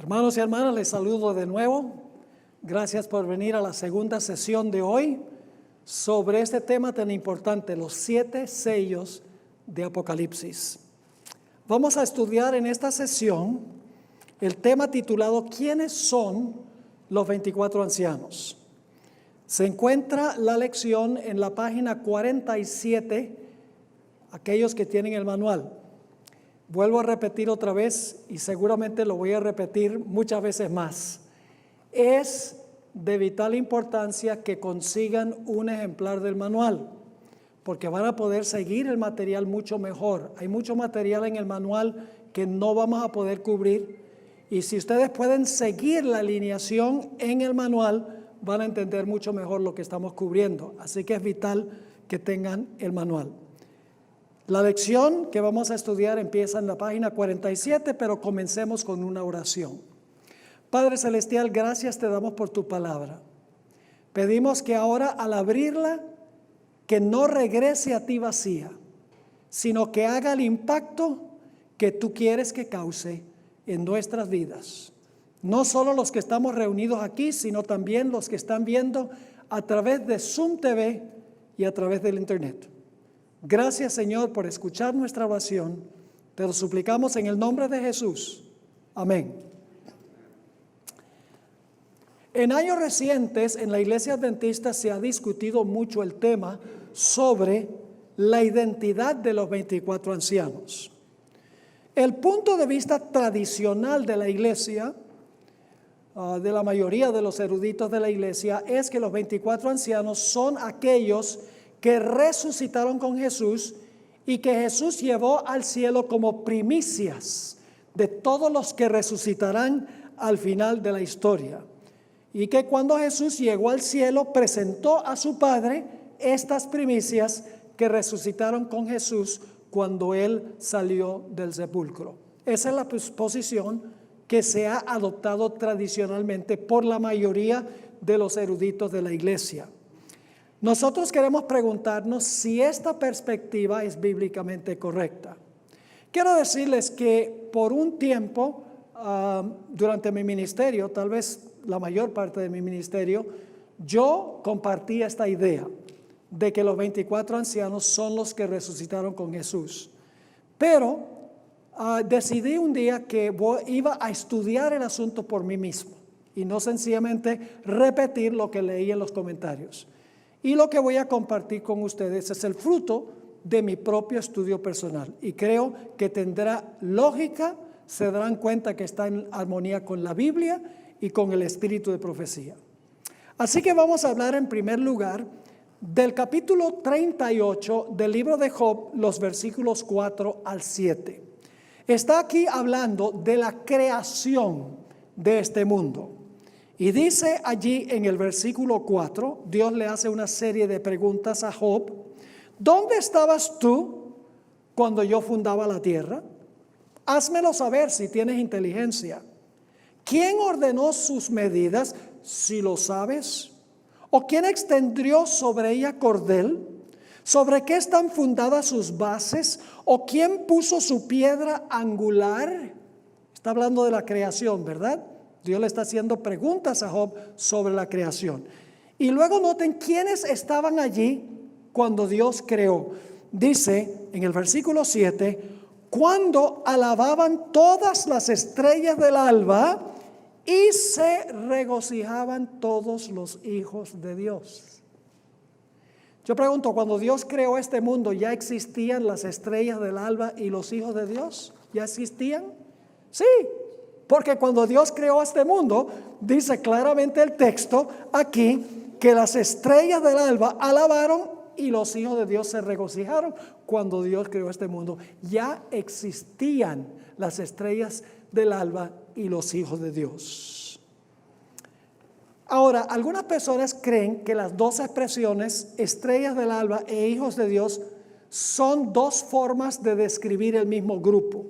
Hermanos y hermanas, les saludo de nuevo. Gracias por venir a la segunda sesión de hoy sobre este tema tan importante, los 7 sellos de Apocalipsis. Vamos a estudiar en esta sesión el tema titulado ¿Quiénes son los 24 ancianos? Se encuentra la lección en la página 47, aquellos que tienen el manual. Vuelvo a repetir otra vez y seguramente lo voy a repetir muchas veces más. Es de vital importancia que consigan un ejemplar del manual, porque van a poder seguir el material mucho mejor. Hay mucho material en el manual que no vamos a poder cubrir, y si ustedes pueden seguir la alineación en el manual, van a entender mucho mejor lo que estamos cubriendo. Así que es vital que tengan el manual. La lección que vamos a estudiar empieza en la página 47, pero comencemos con una oración. Padre Celestial, gracias te damos por tu palabra. Pedimos que ahora al abrirla, que no regrese a ti vacía, sino que haga el impacto que tú quieres que cause en nuestras vidas. No solo los que estamos reunidos aquí, sino también los que están viendo a través de Zoom TV y a través del Internet. Gracias, Señor, por escuchar nuestra oración. Te lo suplicamos en el nombre de Jesús. Amén. En años recientes, en la Iglesia Adventista se ha discutido mucho el tema sobre la identidad de los 24 ancianos. El punto de vista tradicional de la Iglesia, de la mayoría de los eruditos de la Iglesia, es que los 24 ancianos son aquellos que resucitaron con Jesús y que Jesús llevó al cielo como primicias de todos los que resucitarán al final de la historia. Y que cuando Jesús llegó al cielo, presentó a su Padre estas primicias que resucitaron con Jesús cuando Él salió del sepulcro. Esa es la posición que se ha adoptado tradicionalmente por la mayoría de los eruditos de la Iglesia. Nosotros queremos preguntarnos si esta perspectiva es bíblicamente correcta. Quiero decirles que por un tiempo, durante mi ministerio, tal vez la mayor parte de mi ministerio, yo compartí esta idea de que los 24 ancianos son los que resucitaron con Jesús. Pero decidí un día que iba a estudiar el asunto por mí mismo y no sencillamente repetir lo que leí en los comentarios. Y lo que voy a compartir con ustedes es el fruto de mi propio estudio personal. Y creo que tendrá lógica, se darán cuenta que está en armonía con la Biblia y con el espíritu de profecía. Así que vamos a hablar en primer lugar del capítulo 38 del libro de Job, los versículos 4 al 7. Está aquí hablando de la creación de este mundo. Y dice allí en el versículo 4, Dios le hace una serie de preguntas a Job. ¿Dónde estabas tú cuando yo fundaba la tierra? Házmelo saber si tienes inteligencia. ¿Quién ordenó sus medidas, si lo sabes? ¿O quién extendió sobre ella cordel? ¿Sobre qué están fundadas sus bases? ¿O quién puso su piedra angular? Está hablando de la creación, ¿verdad? Dios le está haciendo preguntas a Job sobre la creación. Y luego noten quiénes estaban allí cuando Dios creó. Dice en el versículo 7, cuando alababan todas las estrellas del alba y se regocijaban todos los hijos de Dios. Yo pregunto, cuando Dios creó este mundo, ¿ya existían las estrellas del alba y los hijos de Dios? ¿Ya existían? Sí. Porque cuando Dios creó este mundo, dice claramente el texto aquí que las estrellas del alba alabaron y los hijos de Dios se regocijaron cuando Dios creó este mundo. Ya existían las estrellas del alba y los hijos de Dios. Ahora, algunas personas creen que las dos expresiones, estrellas del alba e hijos de Dios, son dos formas de describir el mismo grupo.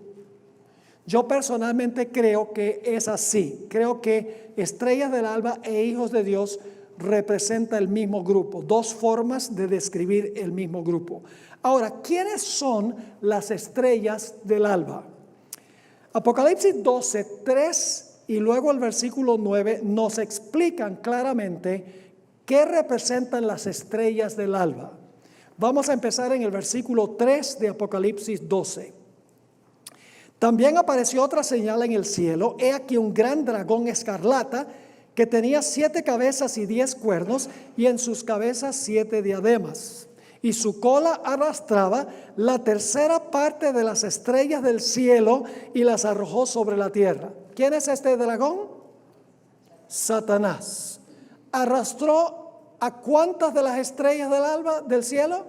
Yo personalmente creo que es así. Creo que estrellas del alba e hijos de Dios representa el mismo grupo. Dos formas de describir el mismo grupo. Ahora, ¿quiénes son las estrellas del alba? Apocalipsis 12, 3 y luego el versículo 9 nos explican claramente qué representan las estrellas del alba. Vamos a empezar en el versículo 3 de Apocalipsis 12. También apareció otra señal en el cielo. He aquí un gran dragón escarlata que tenía 7 cabezas y 10 cuernos, y en sus cabezas 7 diademas. Y su cola arrastraba la tercera parte de las estrellas del cielo y las arrojó sobre la tierra. ¿Quién es este dragón? Satanás. ¿Arrastró a cuántas de las estrellas del alba del cielo?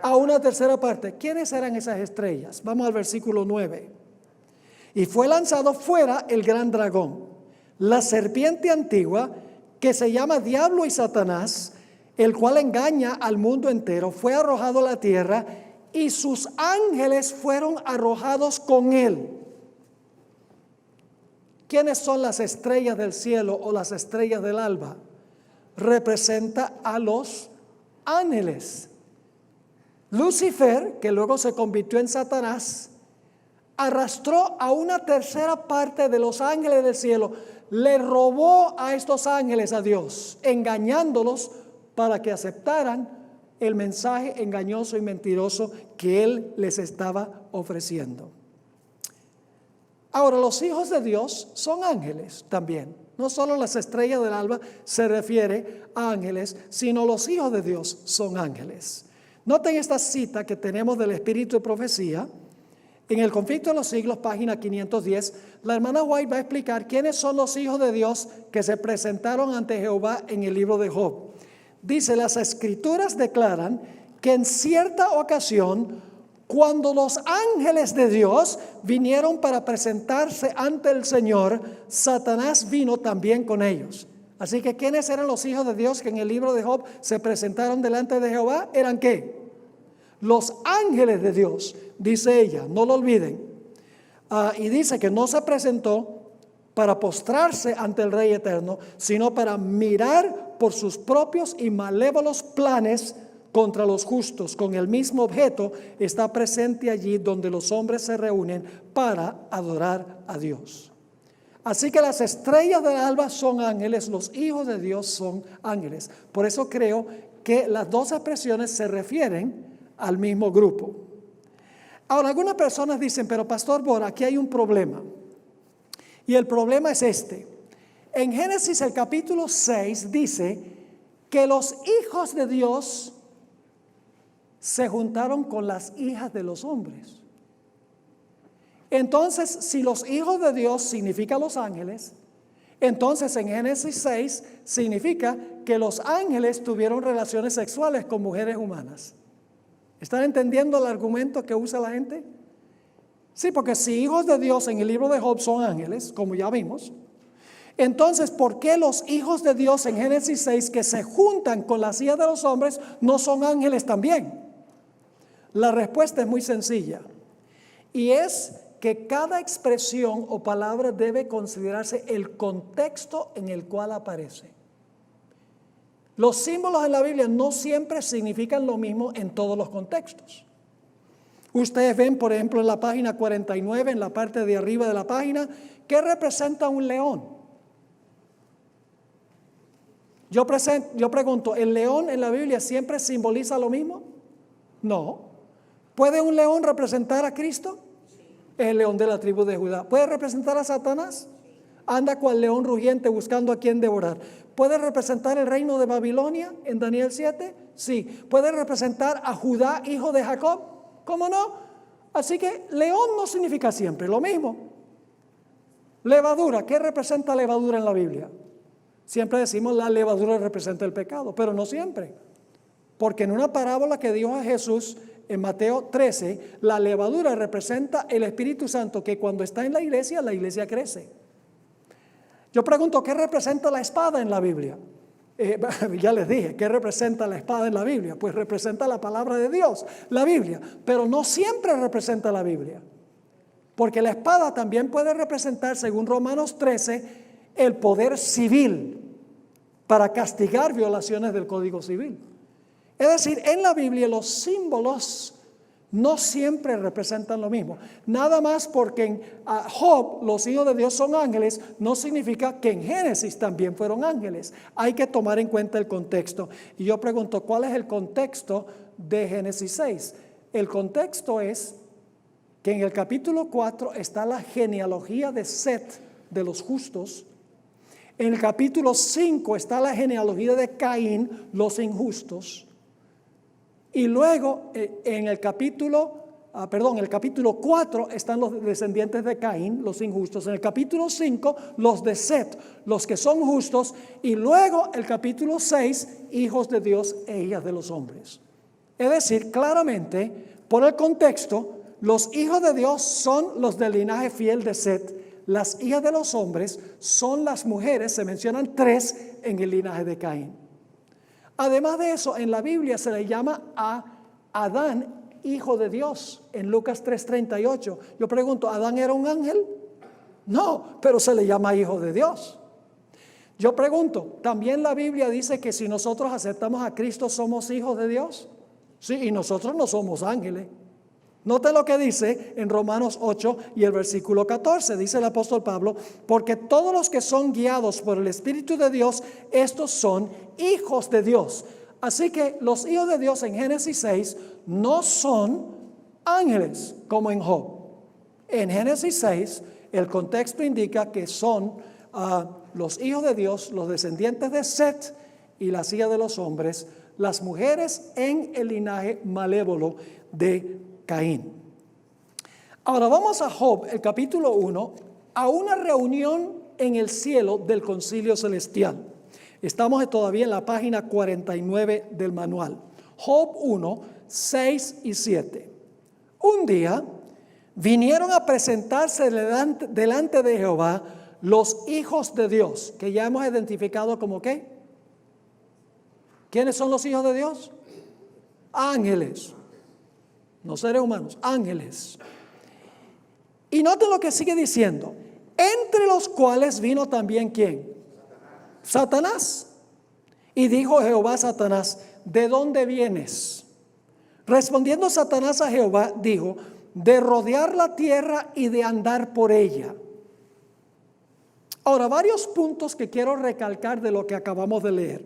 A una tercera parte. ¿Quiénes eran esas estrellas? Vamos al versículo 9. Y fue lanzado fuera el gran dragón, la serpiente antigua, que se llama Diablo y Satanás, el cual engaña al mundo entero. Fue arrojado a la tierra y sus ángeles fueron arrojados con él. ¿Quiénes son las estrellas del cielo o las estrellas del alba? Representa a los ángeles. Lucifer, que luego se convirtió en Satanás, arrastró a una tercera parte de los ángeles del cielo. Le robó a estos ángeles a Dios, engañándolos para que aceptaran el mensaje engañoso y mentiroso que Él les estaba ofreciendo. Ahora, los hijos de Dios son ángeles también. No solo las estrellas del alba se refiere a ángeles, sino los hijos de Dios son ángeles. Noten esta cita que tenemos del Espíritu de Profecía. En el Conflicto de los Siglos, página 510, la hermana White va a explicar quiénes son los hijos de Dios que se presentaron ante Jehová en el libro de Job. Dice, las escrituras declaran que en cierta ocasión, cuando los ángeles de Dios vinieron para presentarse ante el Señor, Satanás vino también con ellos. Así que, ¿quiénes eran los hijos de Dios que en el libro de Job se presentaron delante de Jehová? ¿Eran qué? Los ángeles de Dios, dice ella, no lo olviden. Y dice que no se presentó para postrarse ante el Rey Eterno, sino para mirar por sus propios y malévolos planes contra los justos. Con el mismo objeto está presente allí donde los hombres se reúnen para adorar a Dios. Así que las estrellas del alba son ángeles, los hijos de Dios son ángeles. Por eso creo que las dos expresiones se refieren al mismo grupo. Ahora, algunas personas dicen, pero Pastor Bora, aquí hay un problema. Y el problema es este. En Génesis el capítulo 6 dice que los hijos de Dios se juntaron con las hijas de los hombres. Entonces, si los hijos de Dios significa los ángeles, entonces en Génesis 6 significa que los ángeles tuvieron relaciones sexuales con mujeres humanas. ¿Están entendiendo el argumento que usa la gente? Sí, porque si hijos de Dios en el libro de Job son ángeles, como ya vimos, entonces ¿por qué los hijos de Dios en Génesis 6 que se juntan con las hijas de los hombres no son ángeles también? La respuesta es muy sencilla, y es que cada expresión o palabra debe considerarse el contexto en el cual aparece. Los símbolos en la Biblia no siempre significan lo mismo en todos los contextos. Ustedes ven, por ejemplo, en la página 49, en la parte de arriba de la página, ¿qué representa un león? Yo pregunto, ¿el león en la Biblia siempre simboliza lo mismo? No. ¿Puede un león representar a Cristo? Es el león de la tribu de Judá. ¿Puede representar a Satanás? Anda cual león rugiente buscando a quien devorar. ¿Puede representar el reino de Babilonia en Daniel 7? Sí. ¿Puede representar a Judá, hijo de Jacob? ¿Cómo no? Así que león no significa siempre lo mismo. Levadura, ¿qué representa levadura en la Biblia? Siempre decimos la levadura representa el pecado, pero no siempre. Porque en una parábola que dijo a Jesús en Mateo 13, la levadura representa el Espíritu Santo, que cuando está en la iglesia crece. Yo pregunto, ¿qué representa la espada en la Biblia? Ya les dije, ¿qué representa la espada en la Biblia? Pues representa la palabra de Dios, la Biblia, pero no siempre representa la Biblia. Porque la espada también puede representar, según Romanos 13, el poder civil para castigar violaciones del Código Civil. Es decir, en la Biblia los símbolos no siempre representan lo mismo. Nada más porque en Job los hijos de Dios son ángeles, no significa que en Génesis también fueron ángeles. Hay que tomar en cuenta el contexto. Y yo pregunto, ¿cuál es el contexto de Génesis 6? El contexto es que en el capítulo 4 está la genealogía de Set, de los justos. En el capítulo 5 está la genealogía de Caín, los injustos. Y luego en el capítulo 4 están los descendientes de Caín, los injustos. En el capítulo 5, los de Set, los que son justos. Y luego el capítulo 6, hijos de Dios e hijas de los hombres. Es decir, claramente, por el contexto, los hijos de Dios son los del linaje fiel de Set. Las hijas de los hombres son las mujeres, se mencionan 3 en el linaje de Caín. Además de eso, en la Biblia se le llama a Adán hijo de Dios, en Lucas 3:38. Yo pregunto, ¿Adán era un ángel? No, pero se le llama hijo de Dios. Yo pregunto, ¿también la Biblia dice que si nosotros aceptamos a Cristo somos hijos de Dios? Sí, y nosotros no somos ángeles. Note lo que dice en Romanos 8 y el versículo 14. Dice el apóstol Pablo, porque todos los que son guiados por el Espíritu de Dios, estos son hijos de Dios. Así que los hijos de Dios en Génesis 6 no son ángeles como en Job. En Génesis 6 el contexto indica que son los hijos de Dios, los descendientes de Set y las hijas de los hombres, las mujeres en el linaje malévolo de Caín. Ahora vamos a Job, el capítulo 1, a una reunión en el cielo del concilio celestial. Estamos todavía en la página 49 del manual. Job 1, 6 y 7. Un día vinieron a presentarse delante de Jehová los hijos de Dios, que ya hemos identificado como ¿qué? ¿Quiénes son los hijos de Dios? Ángeles. No seres humanos, ángeles. Y noten lo que sigue diciendo. Entre los cuales vino también ¿quién? Satanás. Y dijo Jehová a Satanás, ¿de dónde vienes? Respondiendo Satanás a Jehová, dijo, de rodear la tierra y de andar por ella. Ahora, varios puntos que quiero recalcar de lo que acabamos de leer.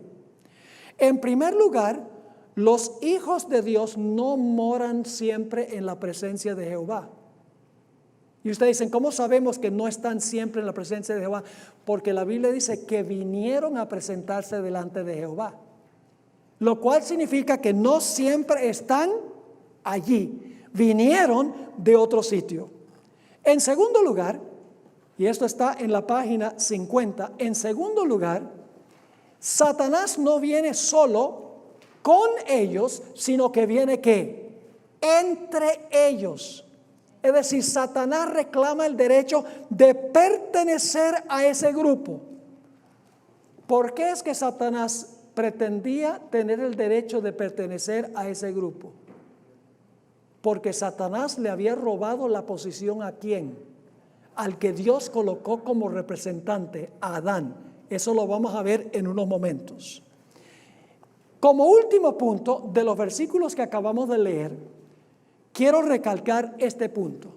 En primer lugar, los hijos de Dios no moran siempre en la presencia de Jehová. Y ustedes dicen, ¿cómo sabemos que no están siempre en la presencia de Jehová? Porque la Biblia dice que vinieron a presentarse delante de Jehová. Lo cual significa que no siempre están allí. Vinieron de otro sitio. En segundo lugar, y esto está en la página 50, en segundo lugar, Satanás no viene solo con ellos, sino que viene ¿qué? Entre ellos. Es decir, Satanás reclama el derecho de pertenecer a ese grupo. ¿Por qué es que Satanás pretendía tener el derecho de pertenecer a ese grupo? Porque Satanás le había robado la posición ¿a quién? Al que Dios colocó como representante, a Adán. Eso lo vamos a ver en unos momentos. Como último punto de los versículos que acabamos de leer, quiero recalcar este punto.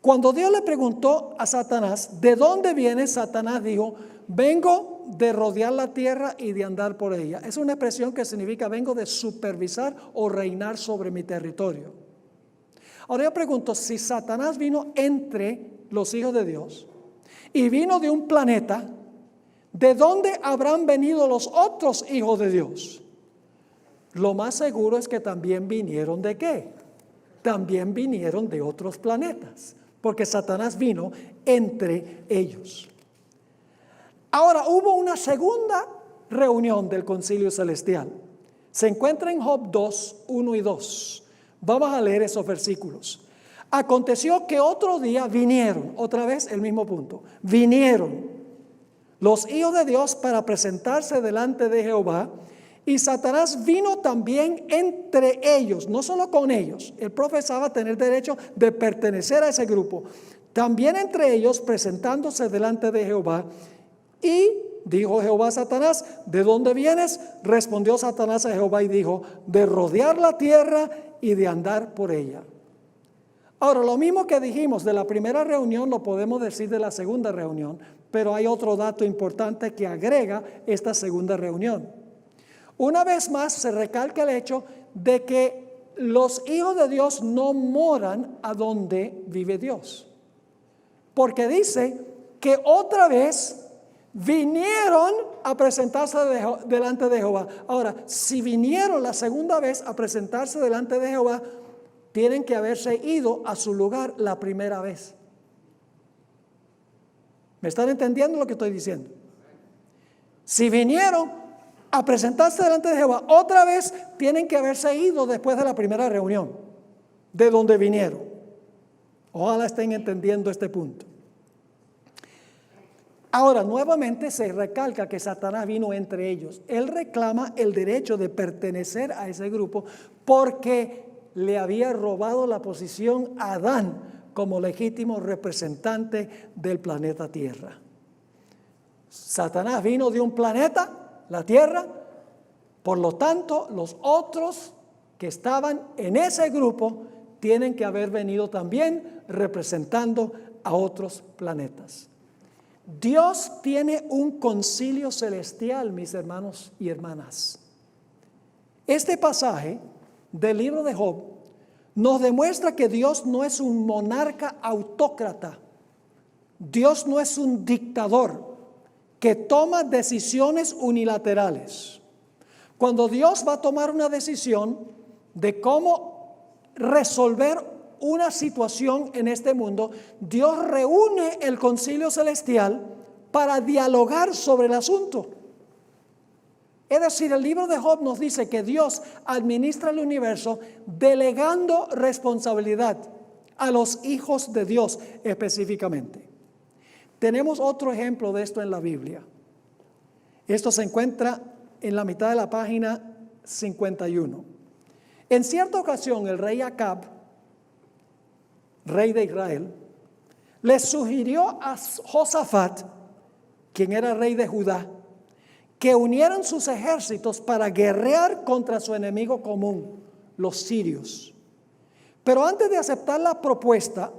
Cuando Dios le preguntó a Satanás, ¿de dónde vienes? Satanás dijo, vengo de rodear la tierra y de andar por ella. Es una expresión que significa vengo de supervisar o reinar sobre mi territorio. Ahora yo pregunto, si Satanás vino entre los hijos de Dios y vino de un planeta, ¿de dónde habrán venido los otros hijos de Dios? Lo más seguro es que también vinieron ¿de qué? También vinieron de otros planetas, porque Satanás vino entre ellos. Ahora hubo una segunda reunión del concilio celestial. Se encuentra en Job 2, 1 y 2. Vamos a leer esos versículos. Aconteció que otro día vinieron, otra vez el mismo punto, vinieron los hijos de Dios para presentarse delante de Jehová, y Satanás vino también entre ellos, no solo con ellos. Él profesaba tener derecho de pertenecer a ese grupo. También entre ellos presentándose delante de Jehová, y Dijo Jehová a Satanás, ¿de dónde vienes? Respondió Satanás a Jehová y dijo, de rodear la tierra y de andar por ella. Ahora, lo mismo que dijimos de la primera reunión lo podemos decir de la segunda reunión, pero hay otro dato importante que agrega esta segunda reunión. Una vez más se recalca el hecho de que los hijos de Dios no moran a donde vive Dios. Porque dice que otra vez vinieron a presentarse delante de Jehová. Ahora, si vinieron la segunda vez a presentarse delante de Jehová, tienen que haberse ido a su lugar la primera vez. ¿Me están entendiendo lo que estoy diciendo? Si vinieron a presentarse delante de Jehová otra vez, tienen que haberse ido después de la primera reunión, de donde vinieron. Ojalá estén entendiendo este punto. Ahora, nuevamente se recalca que Satanás vino entre ellos. Él reclama el derecho de pertenecer a ese grupo porque le había robado la posición a Adán como legítimo representante del planeta Tierra. Satanás vino de un planeta, la Tierra, por lo tanto, los otros que estaban en ese grupo tienen que haber venido también representando a otros planetas. Dios tiene un concilio celestial, mis hermanos y hermanas. Este pasaje del libro de Job nos demuestra que Dios no es un monarca autócrata. Dios no es un dictador que toma decisiones unilaterales. Cuando Dios va a tomar una decisión de cómo resolver una situación en este mundo, Dios reúne el concilio celestial para dialogar sobre el asunto. Es decir, el libro de Job nos dice que Dios administra el universo delegando responsabilidad a los hijos de Dios específicamente. Tenemos otro ejemplo de esto en la Biblia. Esto se encuentra en la mitad de la página 51. En cierta ocasión el rey Acab, rey de Israel, le sugirió a Josafat, quien era rey de Judá, que unieran sus ejércitos para guerrear contra su enemigo común, los sirios. Pero antes de aceptar la propuesta,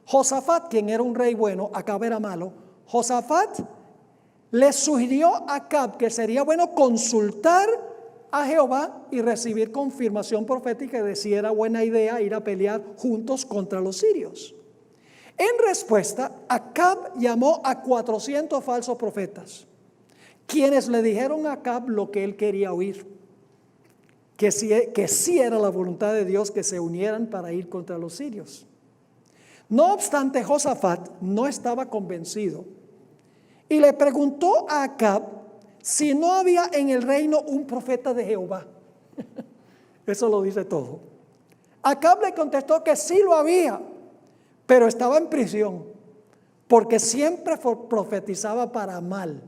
Josafat, quien era un rey bueno, Acab era malo, Josafat le sugirió a Acab que sería bueno consultar a Jehová y recibir confirmación profética de si era buena idea ir a pelear juntos contra los sirios. En respuesta, Acab llamó a 400 falsos profetas, quienes le dijeron a Acab lo que él quería oír, que sí era la voluntad de Dios que se unieran para ir contra los sirios. No obstante, Josafat no estaba convencido y le preguntó a Acab si no había en el reino un profeta de Jehová. Eso lo dice todo. Acab le contestó que sí lo había, pero estaba en prisión porque siempre profetizaba para mal.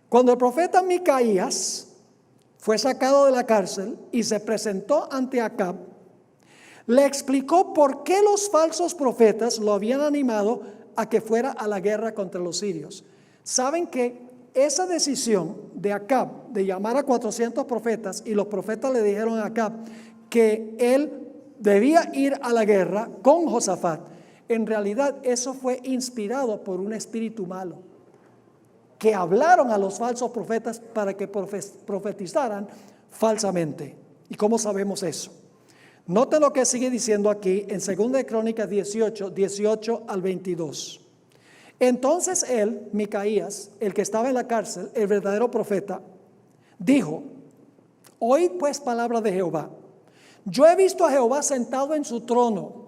Cuando el profeta Micaías fue sacado de la cárcel y se presentó ante Acab, le explicó por qué los falsos profetas lo habían animado a que fuera a la guerra contra los sirios. Saben que esa decisión de Acab de llamar a 400 profetas, y los profetas le dijeron a Acab que él debía ir a la guerra con Josafat, en realidad eso fue inspirado por un espíritu malo que hablaron a los falsos profetas para que profetizaran falsamente. ¿Y cómo sabemos eso? Noten lo que sigue diciendo aquí en 2 Crónicas 18 al 22. Entonces él, Micaías, el que estaba en la cárcel, el verdadero profeta, dijo: oíd pues palabra de Jehová. Yo he visto a Jehová sentado en su trono,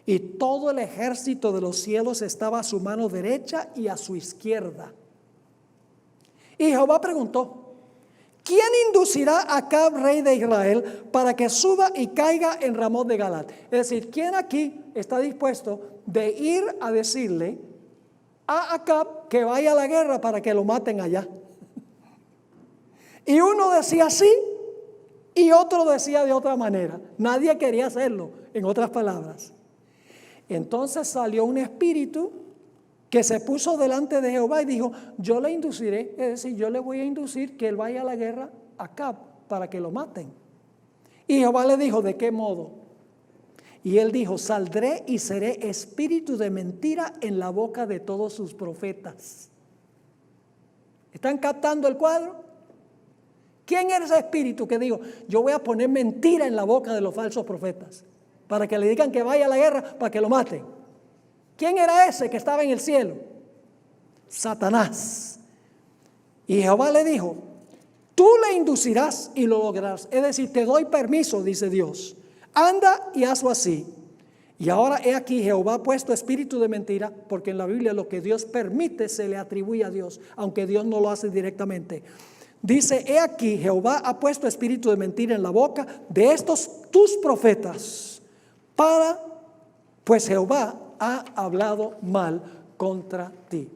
y todo el ejército de los cielos estaba a su mano derecha y a su izquierda. Y Jehová preguntó: ¿quién inducirá a Acab, rey de Israel, para que suba y caiga en Ramot de Galat? Es decir, ¿quién aquí está dispuesto de ir a decirle a Acab que vaya a la guerra para que lo maten allá? Y uno decía sí y otro decía de otra manera. Nadie quería hacerlo, en otras palabras. Entonces salió un espíritu que se puso delante de Jehová y dijo, yo le induciré, es decir, yo le voy a inducir que él vaya a la guerra a Acab para que lo maten. Y Jehová le dijo, ¿de qué modo? Y él dijo, saldré y seré espíritu de mentira en la boca de todos sus profetas. ¿Están captando el cuadro? ¿Quién era ese espíritu que dijo, yo voy a poner mentira en la boca de los falsos profetas para que le digan que vaya a la guerra para que lo maten? ¿Quién era ese que estaba en el cielo? Satanás. Y Jehová le dijo, tú le inducirás y lo lograrás. Es decir, te doy permiso, dice Dios. Anda y hazlo así. Y ahora he aquí, Jehová ha puesto espíritu de mentira, porque en la Biblia lo que Dios permite se le atribuye a Dios, aunque Dios no lo hace directamente. Dice, he aquí, Jehová ha puesto espíritu de mentira en la boca de estos tus profetas, pues Jehová ha hablado mal contra ti.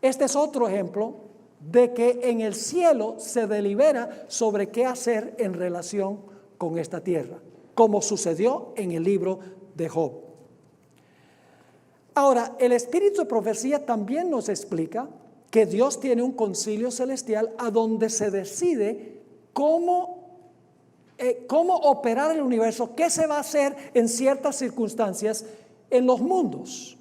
Este es otro ejemplo de que en el cielo se delibera sobre qué hacer en relación con esta tierra, como sucedió en el libro de Job. Ahora, el espíritu de profecía también nos explica que Dios tiene un concilio celestial a donde se decide cómo operar el universo, qué se va a hacer en ciertas circunstancias en los mundos.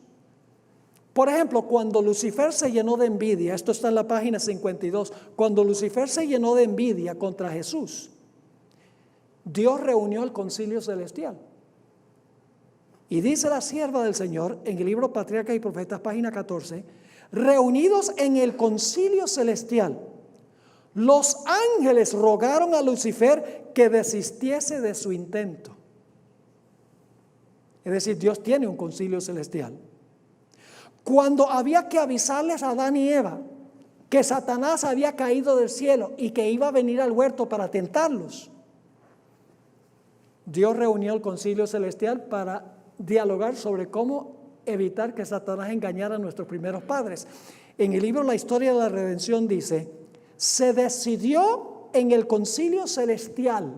Por ejemplo, cuando Lucifer se llenó de envidia, esto está en la página 52, cuando Lucifer se llenó de envidia contra Jesús, Dios reunió el concilio celestial. Y dice la sierva del Señor en el libro Patriarcas y Profetas, página 14, reunidos en el concilio celestial, los ángeles rogaron a Lucifer que desistiese de su intento. Es decir, Dios tiene un concilio celestial. Cuando había que avisarles a Adán y Eva que Satanás había caído del cielo y que iba a venir al huerto para tentarlos, Dios reunió el concilio celestial para dialogar sobre cómo evitar que Satanás engañara a nuestros primeros padres. En el libro La Historia de la Redención dice, se decidió en el concilio celestial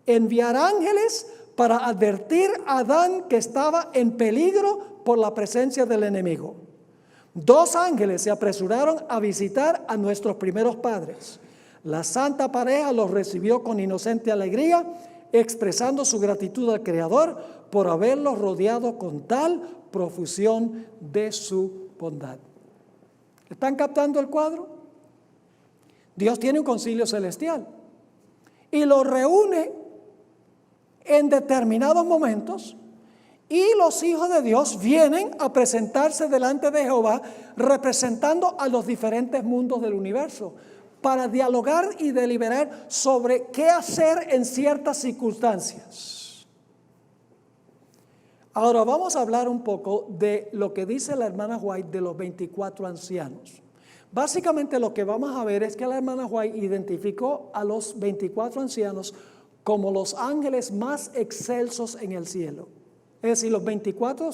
enviar ángeles para advertir a Adán que estaba en peligro por la presencia del enemigo. 2 ángeles se apresuraron a visitar a nuestros primeros padres. La santa pareja los recibió con inocente alegría, expresando su gratitud al Creador por haberlos rodeado con tal profusión de su bondad. ¿Están captando el cuadro? Dios tiene un concilio celestial y lo reúne en determinados momentos, y los hijos de Dios vienen a presentarse delante de Jehová representando a los diferentes mundos del universo para dialogar y deliberar sobre qué hacer en ciertas circunstancias. Ahora vamos a hablar un poco de lo que dice la hermana White de los 24 ancianos. Básicamente lo que vamos a ver es que la hermana White identificó a los 24 ancianos como los ángeles más excelsos en el cielo. Es decir, los 24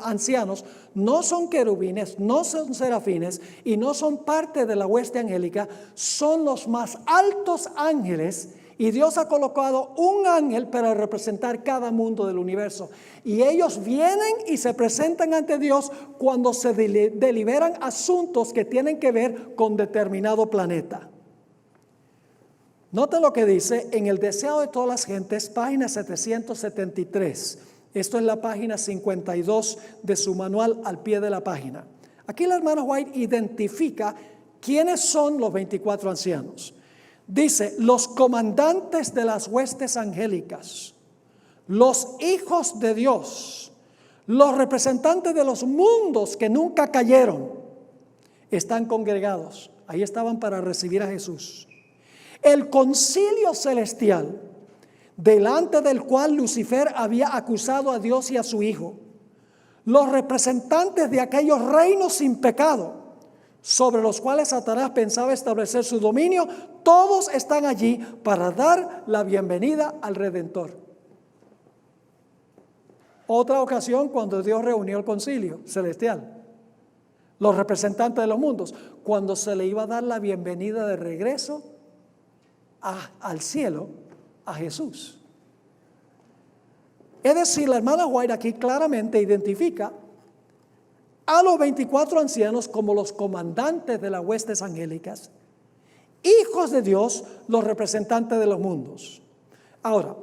ancianos no son querubines, no son serafines y no son parte de la hueste angélica, son los más altos ángeles, y Dios ha colocado un ángel para representar cada mundo del universo. Y ellos vienen y se presentan ante Dios cuando se deliberan asuntos que tienen que ver con determinado planeta. Note lo que dice en El deseo de todas las gentes, página 773. Esto es la página 52 de su manual al pie de la página. Aquí la hermana White identifica quiénes son los 24 ancianos. Dice, los comandantes de las huestes angélicas, los hijos de Dios, los representantes de los mundos que nunca cayeron, están congregados. Ahí estaban para recibir a Jesús. El concilio celestial, delante del cual Lucifer había acusado a Dios y a su Hijo, los representantes de aquellos reinos sin pecado, sobre los cuales Satanás pensaba establecer su dominio, todos están allí para dar la bienvenida al Redentor. Otra ocasión cuando Dios reunió el concilio celestial, los representantes de los mundos, cuando se le iba a dar la bienvenida de regreso al cielo a Jesús. Es decir, la hermana White aquí claramente identifica a los 24 ancianos como los comandantes de las huestes angélicas, hijos de Dios, los representantes de los mundos. Ahora,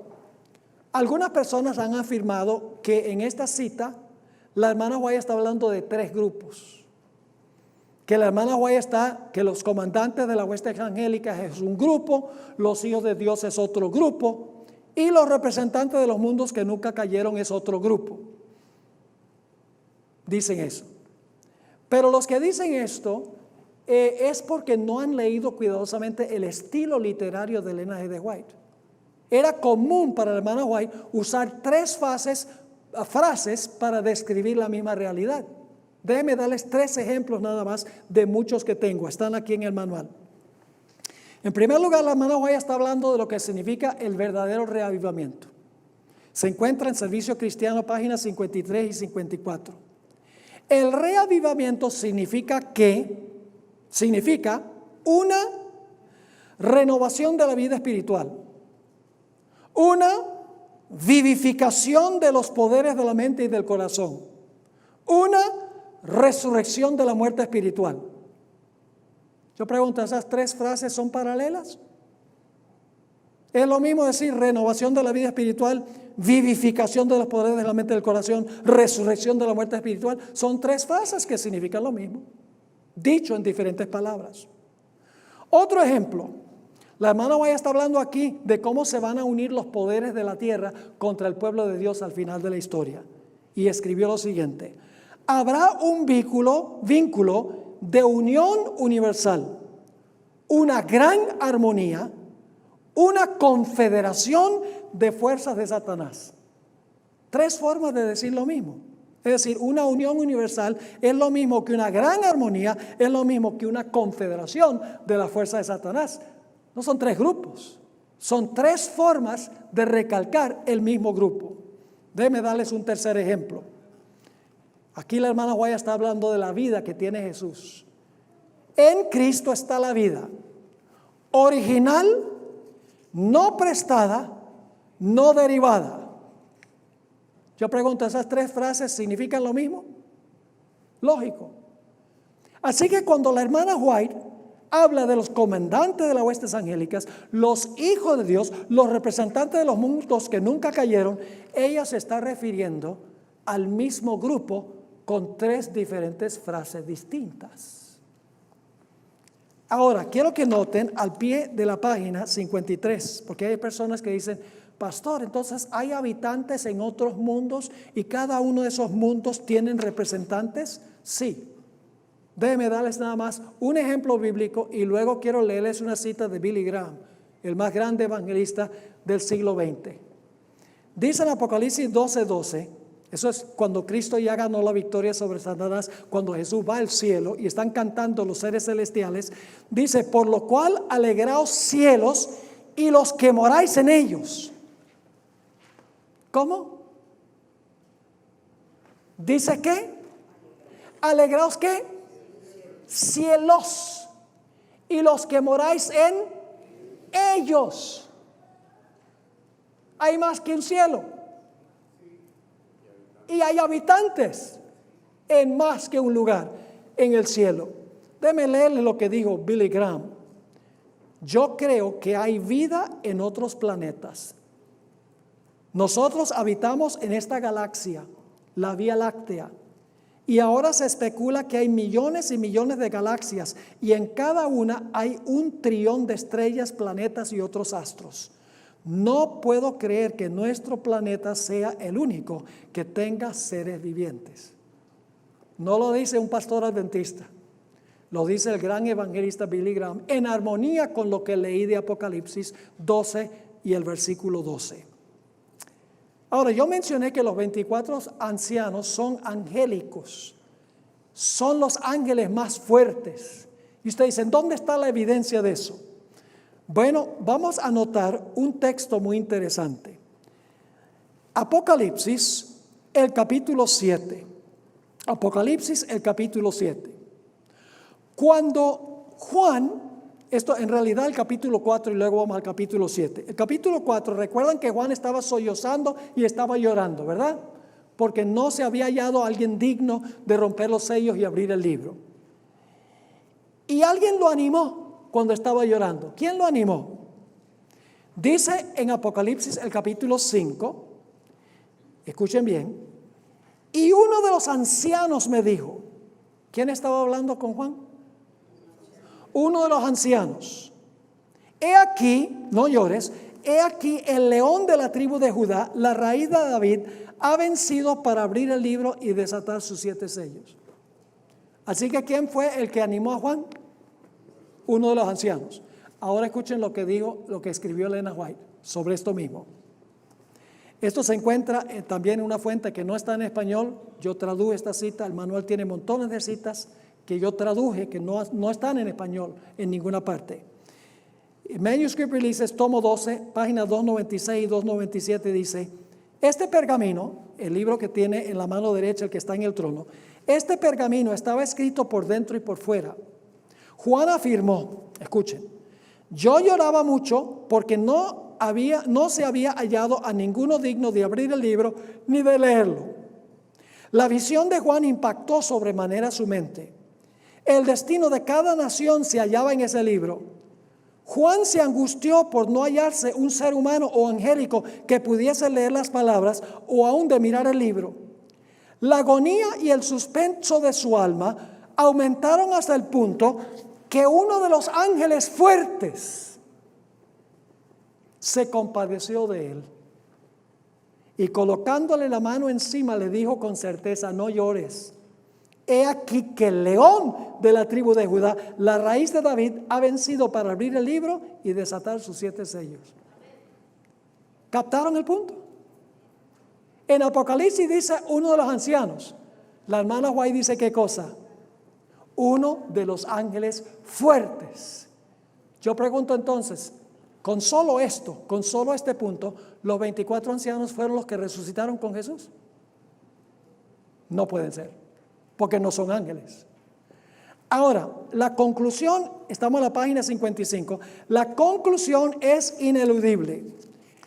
algunas personas han afirmado que en esta cita la hermana White está hablando de 3 grupos. Que la hermana White está, que los comandantes de las huestes angélicas es un grupo, los hijos de Dios es otro grupo, y los representantes de los mundos que nunca cayeron es otro grupo. Dicen eso. Pero los que dicen esto es porque no han leído cuidadosamente el estilo literario de Elena G. de White. Era común para la hermana White usar 3 frases para describir la misma realidad. Déjenme darles 3 ejemplos nada más de muchos que tengo. Están aquí en el manual. En primer lugar, la hermana White está hablando de lo que significa el verdadero reavivamiento. Se encuentra en Servicio Cristiano, páginas 53 y 54. El reavivamiento significa una renovación de la vida espiritual, una vivificación de los poderes de la mente y del corazón, una resurrección de la muerte espiritual. Yo pregunto, ¿esas 3 frases son paralelas? Es lo mismo decir renovación de la vida espiritual, vivificación de los poderes de la mente y del corazón, resurrección de la muerte espiritual. Son 3 frases que significan lo mismo, dicho en diferentes palabras. Otro ejemplo, la hermana White está hablando aquí de cómo se van a unir los poderes de la tierra contra el pueblo de Dios al final de la historia. Y escribió lo siguiente: habrá un vínculo de unión universal, una gran armonía, una confederación de fuerzas de Satanás. 3 formas de decir lo mismo. Es decir, una unión universal es lo mismo que una gran armonía, es lo mismo que una confederación de las fuerzas de Satanás. No son 3 grupos, son 3 formas de recalcar el mismo grupo. Déjenme darles un tercer ejemplo. Aquí la hermana White está hablando de la vida que tiene Jesús. En Cristo está la vida original, no prestada, no derivada. Yo pregunto, ¿esas 3 frases significan lo mismo? Lógico. Así que cuando la hermana White habla de los comandantes de las huestes angélicas, los hijos de Dios, los representantes de los mundos que nunca cayeron, ella se está refiriendo al mismo grupo con 3 diferentes frases distintas. Ahora, quiero que noten al pie de la página 53, porque hay personas que dicen, pastor, entonces hay habitantes en otros mundos y cada uno de esos mundos tienen representantes. Sí. Déjenme darles nada más un ejemplo bíblico y luego quiero leerles una cita de Billy Graham, el más grande evangelista del siglo XX. Dice en Apocalipsis 12:12, eso es cuando Cristo ya ganó la victoria sobre Satanás, cuando Jesús va al cielo y están cantando los seres celestiales, dice, por lo cual alegraos cielos y los que moráis en ellos. ¿Cómo? Dice que, alegraos ¿qué? Cielos y los que moráis en ellos. Hay más que un cielo y hay habitantes en más que un lugar en el cielo. Déjeme leerle lo que dijo Billy Graham. Yo creo que hay vida en otros planetas. Nosotros habitamos en esta galaxia, la Vía Láctea. Y ahora se especula que hay millones y millones de galaxias y en cada una hay un trillón de estrellas, planetas y otros astros. No puedo creer que nuestro planeta sea el único que tenga seres vivientes. No lo dice un pastor adventista, lo dice el gran evangelista Billy Graham, en armonía con lo que leí de Apocalipsis 12 y el versículo 12. Ahora, yo mencioné que los 24 ancianos son angélicos, son los ángeles más fuertes. Y ustedes dicen, ¿dónde está la evidencia de eso? Bueno, vamos a notar un texto muy interesante. Apocalipsis, el capítulo 7. Apocalipsis, el capítulo 7. Cuando Juan... Esto en realidad el capítulo 4 y luego vamos al capítulo 7. El capítulo 4, recuerdan que Juan estaba sollozando y estaba llorando, ¿verdad? porque no se había hallado alguien digno de romper los sellos y abrir el libro. Y alguien lo animó cuando estaba llorando. ¿Quién lo animó? Dice en Apocalipsis el capítulo 5, escuchen bien, y uno de los ancianos me dijo, ¿quién estaba hablando con Juan? Uno de los ancianos. He aquí, no llores, he aquí el león de la tribu de Judá, la raíz de David, ha vencido para abrir el libro y desatar sus 7 sellos. Así que ¿quién fue el que animó a Juan? Uno de los ancianos. Ahora escuchen lo que escribió Elena White sobre esto mismo. Esto se encuentra también en una fuente que no está en español. Yo traduje esta cita, el manual tiene montones de citas que yo traduje que no están en español en ninguna parte. Manuscript Releases, tomo 12, páginas 296 y 297 dice, este pergamino, el libro que tiene en la mano derecha el que está en el trono, este pergamino estaba escrito por dentro y por fuera. Juan afirmó, escuchen, yo lloraba mucho porque no se había hallado a ninguno digno de abrir el libro ni de leerlo. La visión de Juan impactó sobremanera su mente. El destino de cada nación se hallaba en ese libro. Juan se angustió por no hallarse un ser humano o angélico que pudiese leer las palabras o aún de mirar el libro. La agonía y el suspenso de su alma aumentaron hasta el punto que uno de los ángeles fuertes se compadeció de él y colocándole la mano encima le dijo con certeza, no llores. He aquí que el león de la tribu de Judá, la raíz de David, ha vencido para abrir el libro y desatar sus 7 sellos. ¿Captaron el punto? En Apocalipsis dice uno de los ancianos. La hermana White dice ¿qué cosa? Uno de los ángeles fuertes. Yo pregunto entonces, con solo esto, con solo este punto, ¿los 24 ancianos fueron los que resucitaron con Jesús? No pueden ser. Porque no son ángeles. Ahora, la conclusión, estamos en la página 55, la conclusión es ineludible.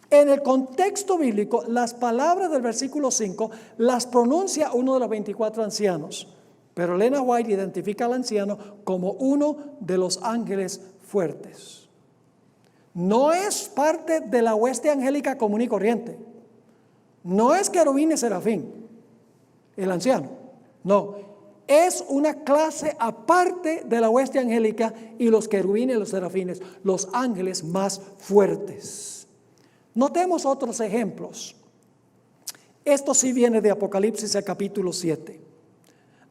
En el contexto bíblico, las palabras del versículo 5 las pronuncia uno de los 24 ancianos, pero Elena White identifica al anciano como uno de los ángeles fuertes. No es parte de la hueste angélica común y corriente. No es querubín y serafín, el anciano. No, es una clase aparte de la hueste angélica y los querubines y los serafines, los ángeles más fuertes. Notemos otros ejemplos. Esto sí viene de Apocalipsis, el capítulo 7.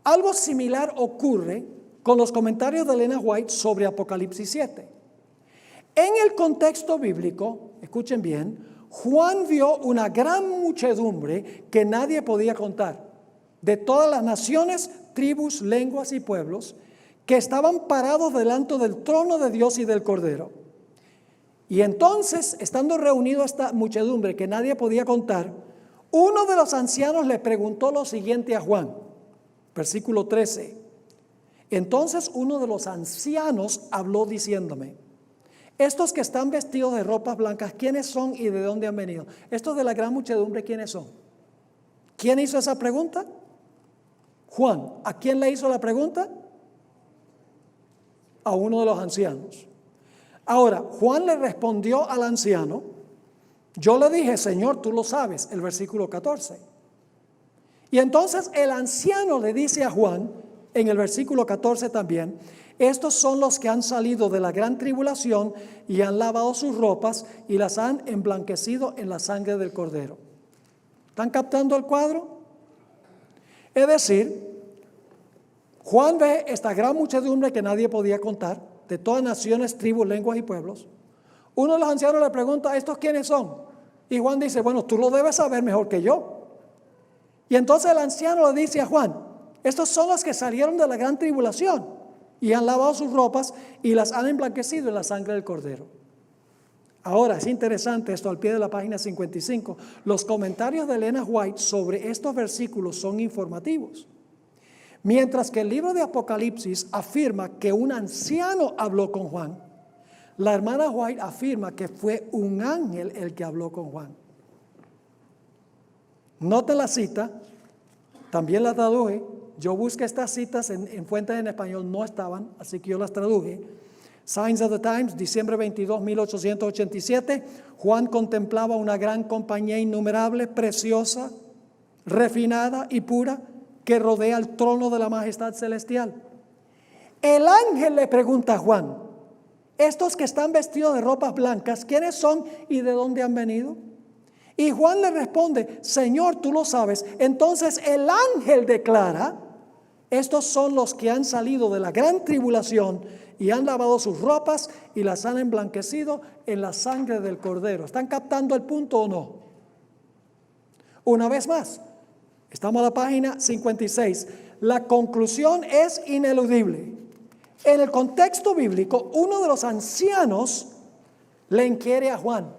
Algo similar ocurre con los comentarios de Elena White sobre Apocalipsis 7. En el contexto bíblico, escuchen bien, Juan vio una gran muchedumbre que nadie podía contar, de todas las naciones, tribus, lenguas y pueblos, que estaban parados delante del trono de Dios y del Cordero. Y entonces, estando reunido esta muchedumbre que nadie podía contar, uno de los ancianos le preguntó lo siguiente a Juan, versículo 13. Entonces uno de los ancianos habló diciéndome, estos que están vestidos de ropas blancas, ¿quiénes son y de dónde han venido? Estos de la gran muchedumbre, ¿quiénes son? ¿Quién hizo esa pregunta? Juan. ¿A quién le hizo la pregunta? A uno de los ancianos. Ahora, Juan le respondió al anciano, yo le dije, Señor, tú lo sabes, el versículo 14. Y entonces el anciano le dice a Juan, en el versículo 14 también, estos son los que han salido de la gran tribulación y han lavado sus ropas y las han emblanquecido en la sangre del Cordero. ¿Están captando el cuadro? Es decir, Juan ve esta gran muchedumbre que nadie podía contar, de todas naciones, tribus, lenguas y pueblos. Uno de los ancianos le pregunta, ¿estos quiénes son? Y Juan dice, bueno, tú lo debes saber mejor que yo. Y entonces el anciano le dice a Juan, estos son los que salieron de la gran tribulación y han lavado sus ropas y las han emblanquecido en la sangre del Cordero. Ahora, es interesante esto al pie de la página 55. Los comentarios de Elena White sobre estos versículos son informativos. Mientras que el libro de Apocalipsis afirma que un anciano habló con Juan, la hermana White afirma que fue un ángel el que habló con Juan. Noten la cita, también la traduje. Yo busqué estas citas en fuentes en español, no estaban, así que yo las traduje. Signs of the Times, diciembre 22, 1887. Juan contemplaba una gran compañía innumerable, preciosa, refinada y pura, que rodea el trono de la majestad celestial. El ángel le pregunta a Juan: estos que están vestidos de ropas blancas, ¿quiénes son y de dónde han venido? Y Juan le responde: Señor, tú lo sabes. Entonces el ángel declara: estos son los que han salido de la gran tribulación y han lavado sus ropas y las han emblanquecido en la sangre del Cordero. ¿Están captando el punto o no? Una vez más, estamos a la página 56. La conclusión es ineludible. En el contexto bíblico, uno de los ancianos le inquiere a Juan,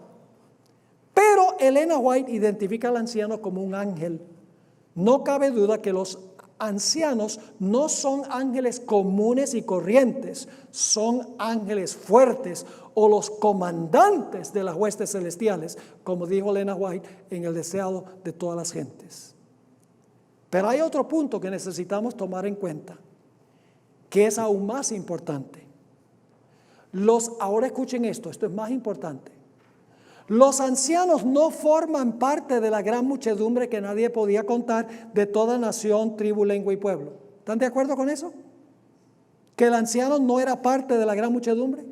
pero Elena White identifica al anciano como un ángel. No cabe duda que los ancianos no son ángeles comunes y corrientes, son ángeles fuertes o los comandantes de las huestes celestiales, como dijo Elena White en El deseado de todas las gentes. Pero hay otro punto que necesitamos tomar en cuenta, que es aún más importante. Ahora escuchen esto es más importante. Los ancianos no forman parte de la gran muchedumbre que nadie podía contar, de toda nación, tribu, lengua y pueblo. ¿Están de acuerdo con eso? ¿Que el anciano no era parte de la gran muchedumbre?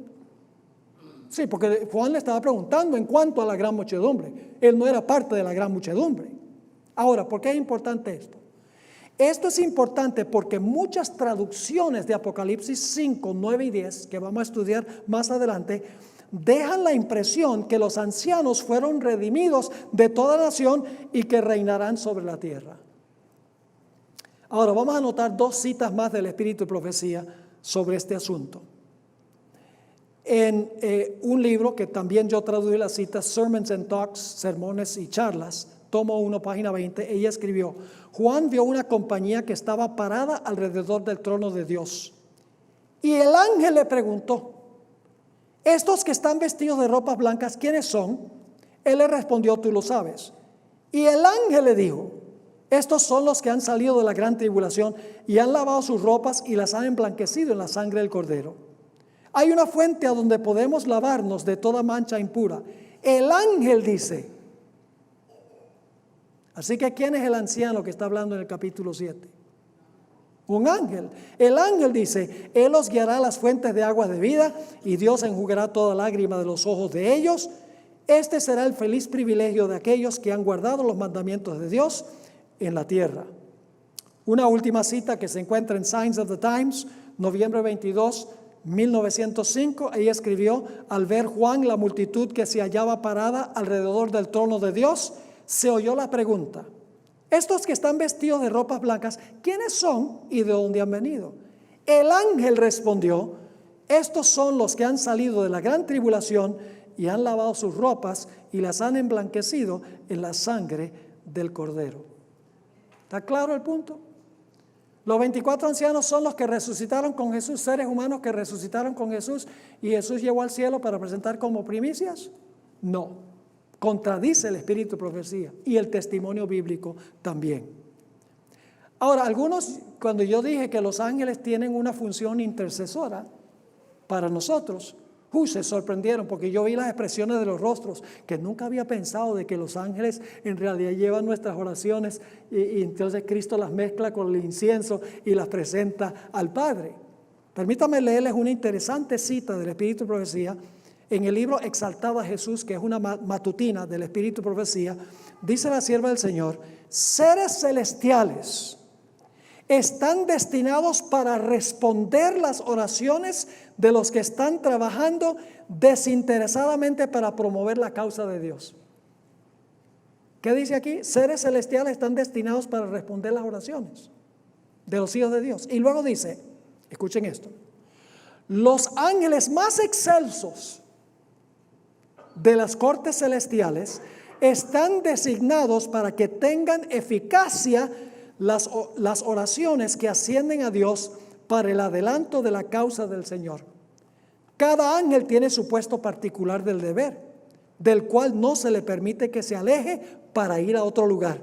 Sí, porque Juan le estaba preguntando en cuanto a la gran muchedumbre. Él no era parte de la gran muchedumbre. Ahora, ¿por qué es importante esto? Esto es importante porque muchas traducciones de Apocalipsis 5, 9 y 10, que vamos a estudiar más adelante, dejan la impresión que los ancianos fueron redimidos de toda nación y que reinarán sobre la tierra. Ahora vamos a anotar dos citas más del Espíritu y Profecía sobre este asunto. En un libro que también yo traduje la cita, Sermons and Talks, Sermones y Charlas, tomo 1, página 20, ella escribió: Juan vio una compañía que estaba parada alrededor del trono de Dios. Y el ángel le preguntó: estos que están vestidos de ropas blancas, ¿quiénes son? Él le respondió: tú lo sabes. Y el ángel le dijo: estos son los que han salido de la gran tribulación y han lavado sus ropas y las han emblanquecido en la sangre del Cordero. Hay una fuente a donde podemos lavarnos de toda mancha impura. El ángel dice. Así que ¿quién es el anciano que está hablando en el capítulo 7? Un ángel. El ángel dice: Él los guiará a las fuentes de aguas de vida y Dios enjugará toda lágrima de los ojos de ellos. Este será el feliz privilegio de aquellos que han guardado los mandamientos de Dios en la tierra. Una última cita que se encuentra en Signs of the Times, noviembre 22, 1905. Ella escribió: al ver Juan la multitud que se hallaba parada alrededor del trono de Dios, se oyó la pregunta: estos que están vestidos de ropas blancas, ¿quiénes son y de dónde han venido? El ángel respondió: estos son los que han salido de la gran tribulación y han lavado sus ropas y las han emblanquecido en la sangre del Cordero. ¿Está claro el punto? Los 24 ancianos son los que resucitaron con Jesús, seres humanos que resucitaron con Jesús y Jesús llevó al cielo para presentar como primicias. No, contradice el Espíritu y Profecía y el testimonio bíblico también. Ahora, algunos, cuando yo dije que los ángeles tienen una función intercesora para nosotros, se sorprendieron porque yo vi las expresiones de los rostros, que nunca había pensado de que los ángeles en realidad llevan nuestras oraciones y entonces Cristo las mezcla con el incienso y las presenta al Padre. Permítame leerles una interesante cita del Espíritu y Profecía en el libro Exaltado a Jesús, que es una matutina del Espíritu y Profecía. Dice la sierva del Señor: seres celestiales están destinados para responder las oraciones de los que están trabajando desinteresadamente para promover la causa de Dios. ¿Qué dice aquí? Seres celestiales están destinados para responder las oraciones de los hijos de Dios. Y luego dice, escuchen esto: los ángeles más excelsos de las cortes celestiales están designados para que tengan eficacia las oraciones que ascienden a Dios para el adelanto de la causa del Señor. Cada ángel tiene su puesto particular del deber, del cual no se le permite que se aleje para ir a otro lugar.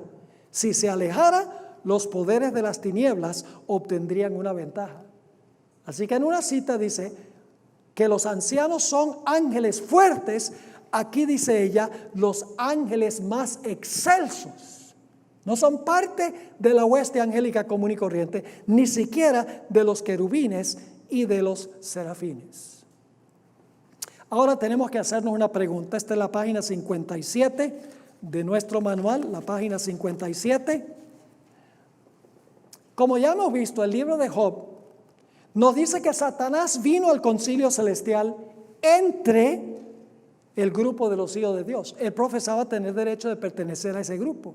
Si se alejara, los poderes de las tinieblas obtendrían una ventaja. Así que en una cita dice que los ancianos son ángeles fuertes. Aquí dice ella, los ángeles más excelsos. No son parte de la hueste angélica común y corriente, ni siquiera de los querubines y de los serafines. Ahora tenemos que hacernos una pregunta. Esta es la página 57 de nuestro manual, la página 57. Como ya hemos visto, el libro de Job nos dice que Satanás vino al concilio celestial entre el grupo de los hijos de Dios. Él profesaba tener derecho de pertenecer a ese grupo.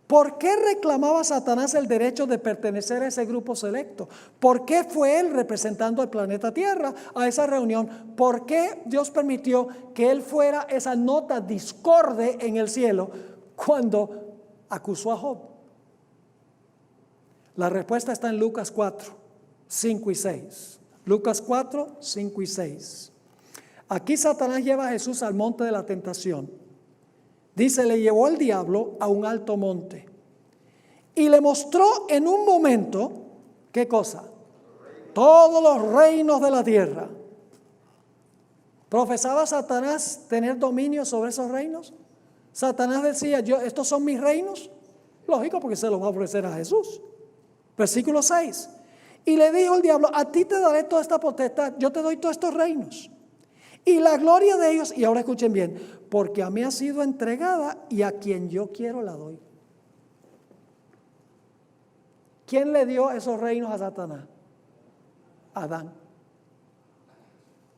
¿Por qué reclamaba Satanás el derecho de pertenecer a ese grupo selecto? ¿Por qué fue él representando al planeta Tierra a esa reunión? ¿Por qué Dios permitió que él fuera esa nota discorde en el cielo cuando acusó a Job? La respuesta está en Lucas 4, 5 y 6. Lucas 4, 5 y 6. Aquí Satanás lleva a Jesús al monte de la tentación. Dice, le llevó el diablo a un alto monte y le mostró en un momento, ¿qué cosa? Todos los reinos de la tierra. ¿Profesaba Satanás tener dominio sobre esos reinos? Satanás decía, estos son mis reinos. Lógico, porque se los va a ofrecer a Jesús. Versículo 6. Y le dijo el diablo, a ti te daré toda esta potestad, yo te doy todos estos reinos. Y la gloria de ellos, y ahora escuchen bien, porque a mí ha sido entregada y a quien yo quiero la doy. ¿Quién le dio esos reinos a Satanás? Adán.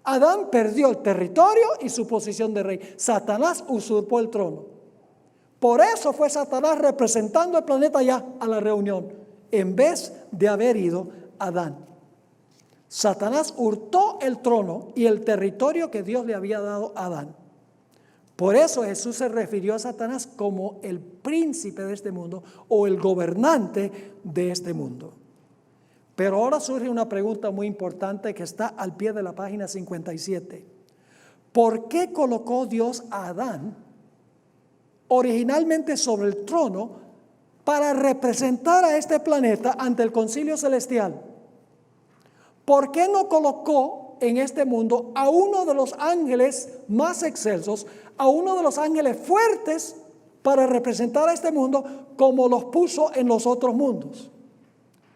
Adán perdió el territorio y su posición de rey. Satanás usurpó el trono. Por eso fue Satanás representando el planeta allá a la reunión, en vez de haber ido Adán. Satanás hurtó el trono y el territorio que Dios le había dado a Adán. Por eso Jesús se refirió a Satanás como el príncipe de este mundo o el gobernante de este mundo. Pero ahora surge una pregunta muy importante que está al pie de la página 57. ¿Por qué colocó Dios a Adán originalmente sobre el trono para representar a este planeta ante el concilio celestial? ¿Por qué no colocó en este mundo a uno de los ángeles más excelsos, a uno de los ángeles fuertes para representar a este mundo como los puso en los otros mundos?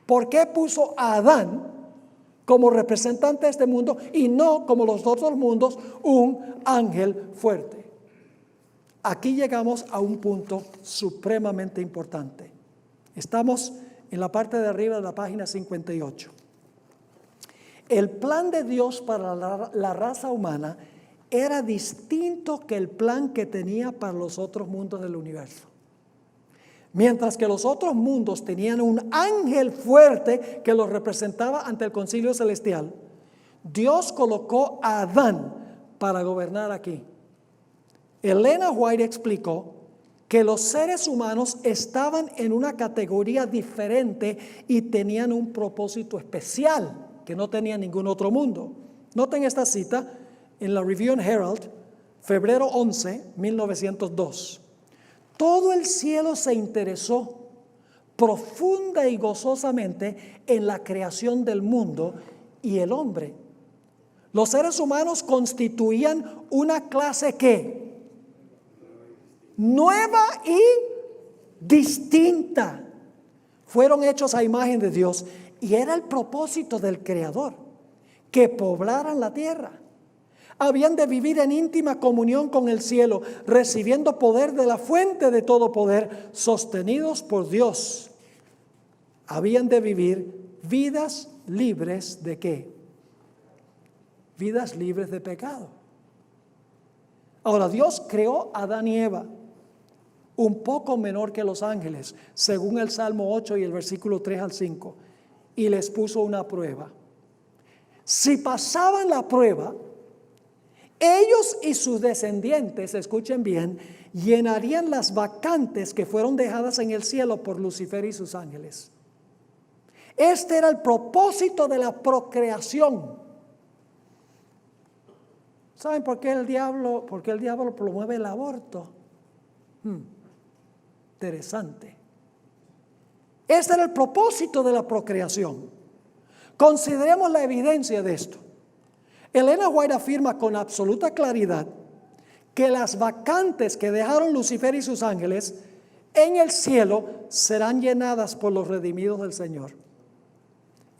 ¿Por qué puso a Adán como representante de este mundo y no como los otros mundos un ángel fuerte? Aquí llegamos a un punto supremamente importante. Estamos en la parte de arriba de la página 58. El plan de Dios para la raza humana era distinto que el plan que tenía para los otros mundos del universo. Mientras que los otros mundos tenían un ángel fuerte que los representaba ante el concilio celestial, Dios colocó a Adán para gobernar aquí. Elena White explicó que los seres humanos estaban en una categoría diferente y tenían un propósito especial que no tenía ningún otro mundo. Noten esta cita en la Review and Herald, febrero 11, 1902. Todo el cielo se interesó profunda y gozosamente en la creación del mundo y el hombre. Los seres humanos constituían una clase que nueva y distinta. Fueron hechos a imagen de Dios y era el propósito del Creador que poblaran la tierra. Habían de vivir en íntima comunión con el cielo, recibiendo poder de la fuente de todo poder, sostenidos por Dios. Habían de vivir vidas libres ¿de qué? Vidas libres de pecado. Ahora, Dios creó a Adán y Eva, un poco menor que los ángeles, según el Salmo 8 y el versículo 3 al 5, y les puso una prueba. Si pasaban la prueba, ellos y sus descendientes, escuchen bien, llenarían las vacantes que fueron dejadas en el cielo por Lucifer y sus ángeles. Este era el propósito de la procreación. ¿Saben por qué el diablo promueve el aborto? Interesante. Este era el propósito de la procreación. Consideremos la evidencia de esto. Elena White afirma con absoluta claridad que las vacantes que dejaron Lucifer y sus ángeles en el cielo serán llenadas por los redimidos del Señor.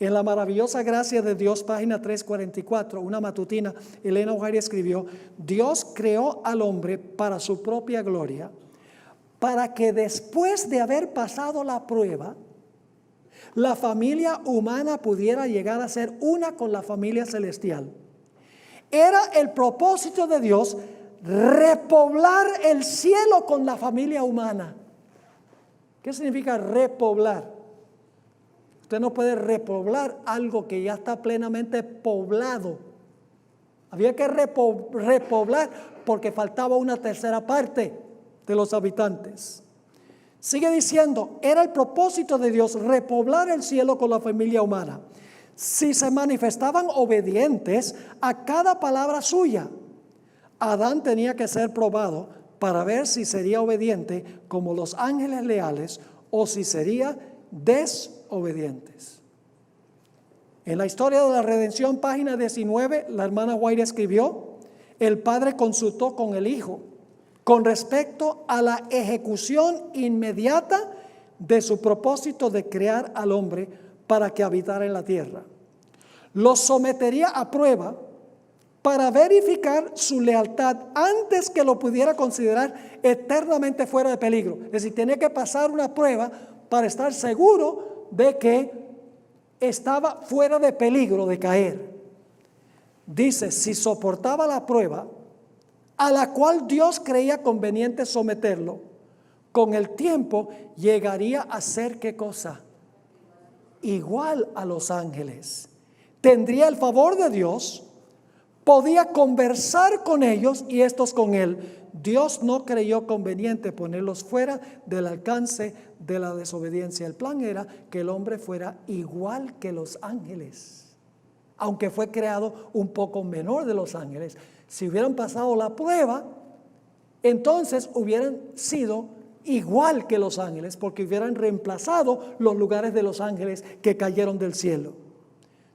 En La maravillosa gracia de Dios, página 344, una matutina, Elena White escribió: Dios creó al hombre para su propia gloria, para que después de haber pasado la prueba, la familia humana pudiera llegar a ser una con la familia celestial. Era el propósito de Dios repoblar el cielo con la familia humana. ¿Qué significa repoblar? Usted no puede repoblar algo que ya está plenamente poblado. Había que repoblar porque faltaba una tercera parte de los habitantes. Sigue diciendo, era el propósito de Dios repoblar el cielo con la familia humana. Si se manifestaban obedientes a cada palabra suya, Adán tenía que ser probado para ver si sería obediente como los ángeles leales o si sería desobedientes. En la historia de la redención, página 19, la hermana White escribió: el Padre consultó con el Hijo con respecto a la ejecución inmediata de su propósito de crear al hombre para que habitara en la tierra. Lo sometería a prueba para verificar su lealtad antes que lo pudiera considerar eternamente fuera de peligro. Es decir, tenía que pasar una prueba para estar seguro de que estaba fuera de peligro de caer. Dice, si soportaba la prueba a la cual Dios creía conveniente someterlo, con el tiempo llegaría a ser, ¿qué cosa? Igual a los ángeles. Tendría el favor de Dios, podía conversar con ellos y estos con él. Dios no creyó conveniente ponerlos fuera del alcance de la desobediencia. El plan era que el hombre fuera igual que los ángeles, aunque fue creado un poco menor de los ángeles. Si hubieran pasado la prueba, entonces hubieran sido igual que los ángeles, porque hubieran reemplazado los lugares de los ángeles que cayeron del cielo.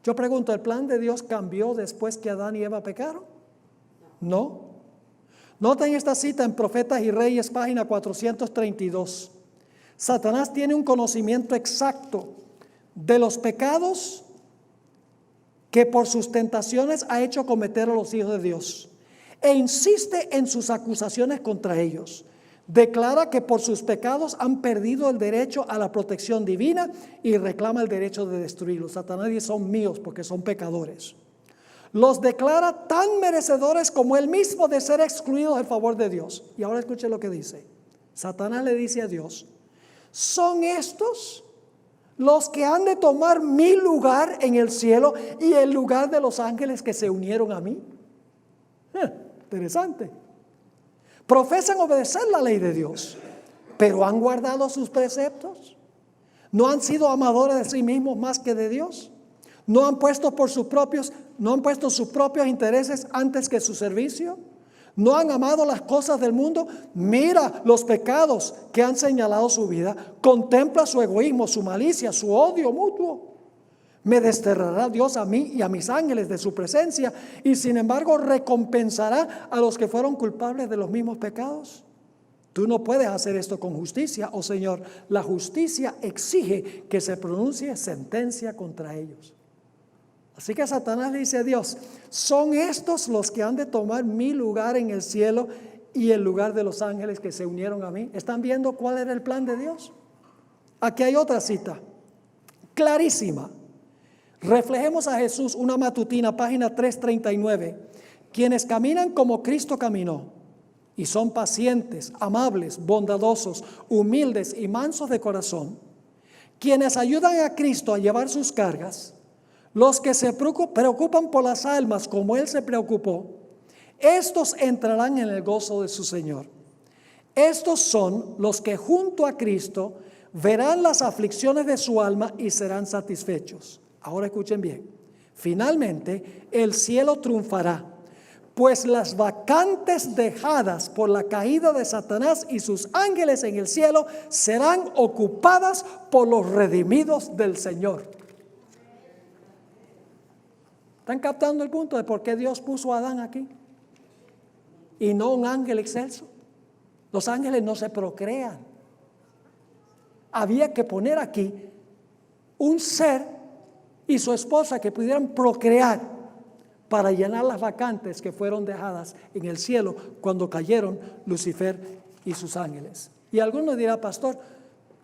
Yo pregunto, ¿el plan de Dios cambió después que Adán y Eva pecaron? No. Noten esta cita en Profetas y Reyes, página 432. Satanás tiene un conocimiento exacto de los pecados que por sus tentaciones ha hecho cometer a los hijos de Dios, e insiste en sus acusaciones contra ellos. Declara que por sus pecados han perdido el derecho a la protección divina y reclama el derecho de destruirlos. Satanás dice, son míos porque son pecadores. Los declara tan merecedores como él mismo de ser excluidos del favor de Dios. Y ahora escuche lo que dice. Satanás le dice a Dios, ¿son estos los que han de tomar mi lugar en el cielo y el lugar de los ángeles que se unieron a mí? Interesante. Profesan obedecer la ley de Dios, pero han guardado sus preceptos. No han sido amadores de sí mismos más que de Dios. No han puesto sus propios intereses antes que su servicio. No han amado las cosas del mundo. Mira los pecados que han señalado su vida. Contempla su egoísmo, su malicia, su odio mutuo. Me desterrará Dios a mí y a mis ángeles de su presencia, y sin embargo recompensará a los que fueron culpables de los mismos pecados. Tú no puedes hacer esto con justicia, oh Señor. La justicia exige que se pronuncie sentencia contra ellos. Así que Satanás le dice a Dios, ¿son estos los que han de tomar mi lugar en el cielo y el lugar de los ángeles que se unieron a mí? ¿Están viendo cuál era el plan de Dios? Aquí hay otra cita, clarísima. Reflejemos a Jesús, una matutina, página 339. Quienes caminan como Cristo caminó y son pacientes, amables, bondadosos, humildes y mansos de corazón, quienes ayudan a Cristo a llevar sus cargas, los que se preocupan por las almas como Él se preocupó, estos entrarán en el gozo de su Señor. Estos son los que junto a Cristo verán las aflicciones de su alma y serán satisfechos. Ahora escuchen bien. Finalmente, el cielo triunfará, pues las vacantes dejadas por la caída de Satanás y sus ángeles en el cielo serán ocupadas por los redimidos del Señor. ¿Están captando el punto de por qué Dios puso a Adán aquí? Y no un ángel excelso. Los ángeles no se procrean. Había que poner aquí un ser y su esposa que pudieran procrear para llenar las vacantes que fueron dejadas en el cielo cuando cayeron Lucifer y sus ángeles. Y alguno dirá, pastor,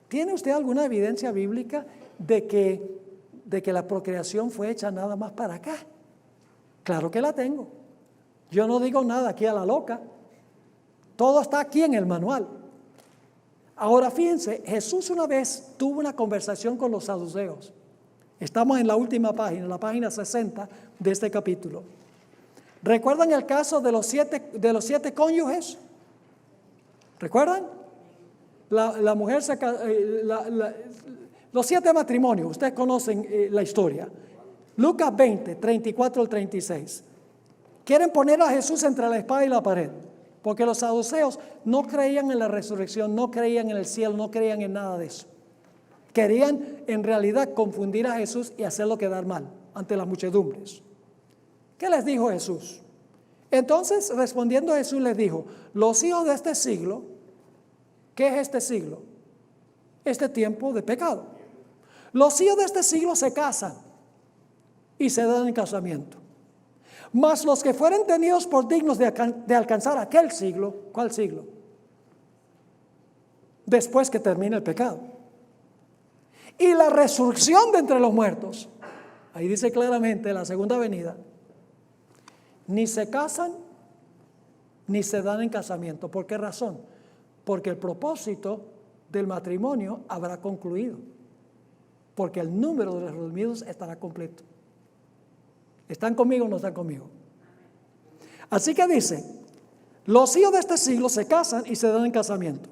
¿tiene usted alguna evidencia bíblica de que la procreación fue hecha nada más para acá? Claro que la tengo. Yo no digo nada aquí a la loca. Todo está aquí en el manual. Ahora fíjense, Jesús una vez tuvo una conversación con los saduceos. Estamos en la última página, la página 60 de este capítulo. ¿Recuerdan el caso de los siete cónyuges? ¿Recuerdan? La mujer los 7 matrimonios, ustedes conocen la historia. Lucas 20, 34 al 36. Quieren poner a Jesús entre la espada y la pared, porque los saduceos no creían en la resurrección, no creían en el cielo, no creían en nada de eso. Querían en realidad confundir a Jesús y hacerlo quedar mal ante las muchedumbres. ¿Qué les dijo Jesús? Entonces, respondiendo Jesús les dijo, los hijos de este siglo, ¿qué es este siglo? Este tiempo de pecado. Los hijos de este siglo se casan y se dan en casamiento. Mas los que fueren tenidos por dignos de alcanzar aquel siglo, ¿cuál siglo? Después que termine el pecado. Y la resurrección de entre los muertos, ahí dice claramente la segunda venida, ni se casan ni se dan en casamiento. ¿Por qué razón? Porque el propósito del matrimonio habrá concluido, porque el número de los redimidos estará completo. ¿Están conmigo o no están conmigo? Así que dice, los hijos de este siglo se casan y se dan en casamiento.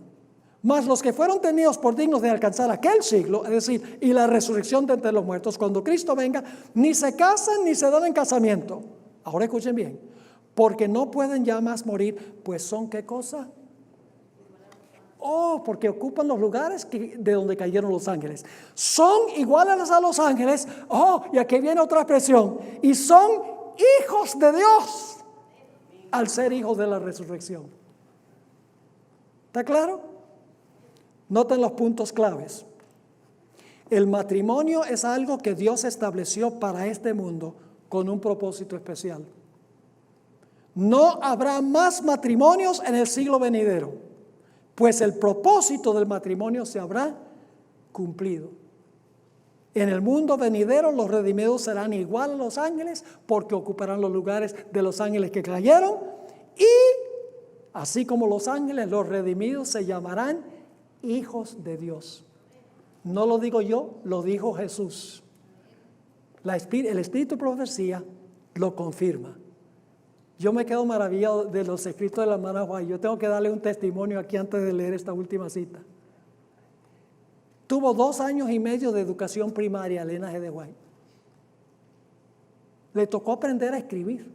Mas los que fueron tenidos por dignos de alcanzar aquel siglo, es decir, y la resurrección de entre los muertos, cuando Cristo venga, ni se casan ni se dan en casamiento. Ahora escuchen bien, porque no pueden ya más morir, pues son ¿qué cosa? Oh, porque ocupan los lugares de donde cayeron los ángeles. Son iguales a los ángeles. Oh, y aquí viene otra expresión. Y son hijos de Dios al ser hijos de la resurrección. ¿Está claro? Noten los puntos claves. El matrimonio es algo que Dios estableció para este mundo con un propósito especial. No habrá más matrimonios en el siglo venidero, pues el propósito del matrimonio se habrá cumplido. En el mundo venidero los redimidos serán igual a los ángeles porque ocuparán los lugares de los ángeles que cayeron, y así como los ángeles, los redimidos se llamarán hijos de Dios. No lo digo yo, lo dijo Jesús. El Espíritu de Profecía lo confirma. Yo me quedo maravillado de los escritos de la hermana White. Yo tengo que darle un testimonio aquí antes de leer esta última cita. Tuvo 2 años y medio de educación primaria, Elena G. de White. Le tocó aprender a escribir.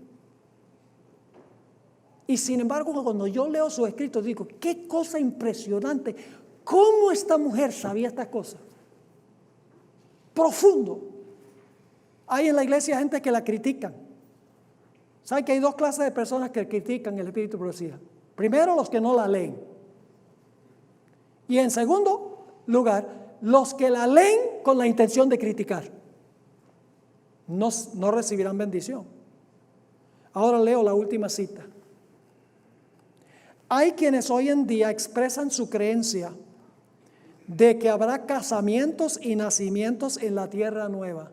Y sin embargo, cuando yo leo sus escritos, digo, qué cosa impresionante. ¿Cómo esta mujer sabía estas cosas? Profundo. Hay en la iglesia gente que la critican. ¿Saben que hay 2 clases de personas que critican el Espíritu de Profecía? Primero, los que no la leen. Y en segundo lugar, los que la leen con la intención de criticar. No recibirán bendición. Ahora leo la última cita. Hay quienes hoy en día expresan su creencia de que habrá casamientos y nacimientos en la tierra nueva.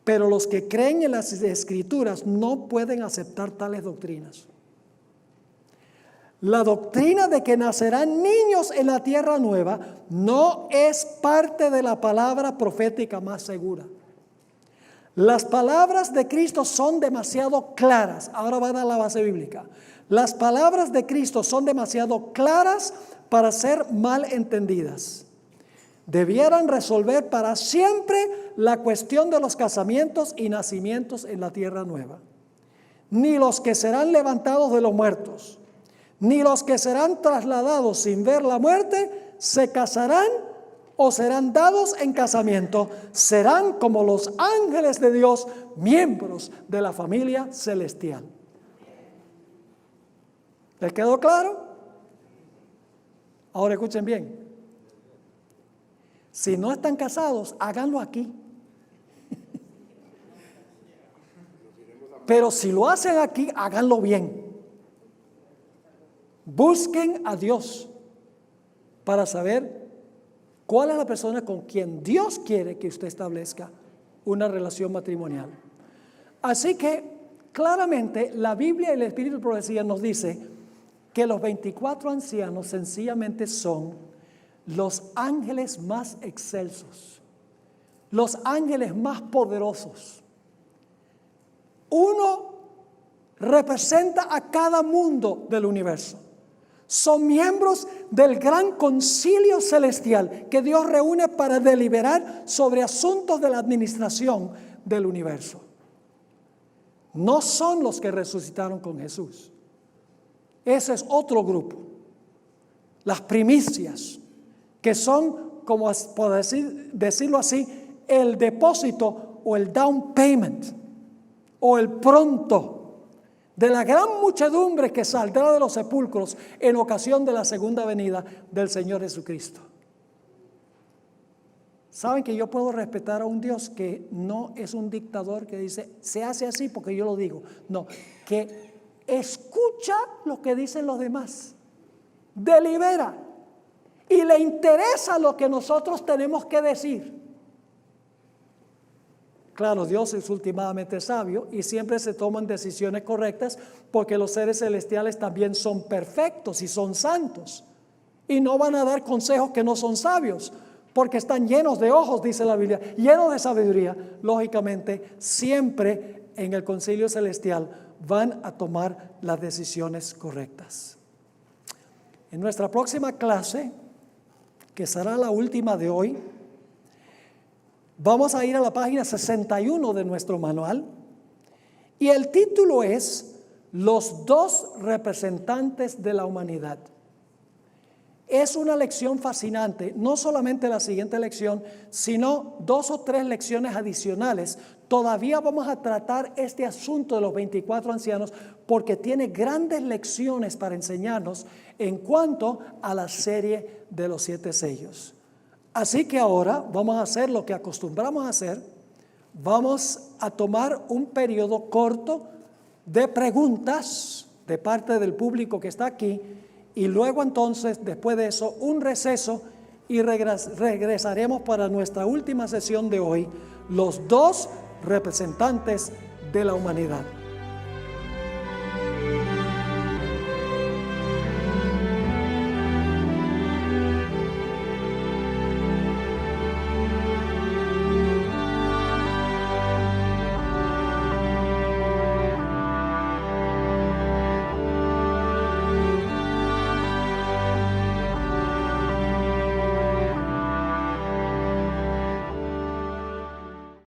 Pero los que creen en las Escrituras no pueden aceptar tales doctrinas. La doctrina de que nacerán niños en la tierra nueva no es parte de la palabra profética más segura. Las palabras de Cristo son demasiado claras. Ahora va a dar la base bíblica. Las palabras de Cristo son demasiado claras para ser mal entendidas. Debieran resolver para siempre la cuestión de los casamientos y nacimientos en la tierra nueva. ni los que serán levantados de los muertos, ni los que serán trasladados sin ver la muerte, se casarán o serán dados en casamiento. Serán como los ángeles de Dios, miembros de la familia celestial. ¿Les quedó claro? Ahora escuchen bien. Si no están casados, háganlo aquí. Pero si lo hacen aquí, háganlo bien. Busquen a Dios para saber cuál es la persona con quien Dios quiere que usted establezca una relación matrimonial. Así que claramente la Biblia y el Espíritu de Profecía nos dice que los 24 ancianos sencillamente son los ángeles más excelsos, los ángeles más poderosos. Uno representa a cada mundo del universo. Son miembros del gran concilio celestial que Dios reúne para deliberar sobre asuntos de la administración del universo. No son los que resucitaron con Jesús. Ese es otro grupo. Las primicias, que son, como por decirlo así, el depósito o el down payment o el pronto de la gran muchedumbre que saldrá de los sepulcros en ocasión de la segunda venida del Señor Jesucristo. ¿Saben que yo puedo respetar a un Dios que no es un dictador que dice, se hace así porque yo lo digo? No, que escucha lo que dicen los demás, delibera y le interesa lo que nosotros tenemos que decir. Claro, Dios es últimamente sabio y siempre se toman decisiones correctas porque los seres celestiales también son perfectos y son santos. Y no van a dar consejos que no son sabios porque están llenos de ojos, dice la Biblia, llenos de sabiduría. Lógicamente, siempre en el concilio celestial van a tomar las decisiones correctas. En nuestra próxima clase, que será la última de hoy, vamos a ir a la página 61 de nuestro manual y el título es Los dos representantes de la humanidad. Es una lección fascinante, no solamente la siguiente lección, sino 2 o 3 lecciones adicionales. Todavía vamos a tratar este asunto de los 24 ancianos porque tiene grandes lecciones para enseñarnos en cuanto a la serie de los 7 sellos. Así que ahora vamos a hacer lo que acostumbramos a hacer. Vamos a tomar un periodo corto de preguntas de parte del público que está aquí y luego entonces, después de eso, un receso y regresaremos para nuestra última sesión de hoy, los dos representantes de la humanidad.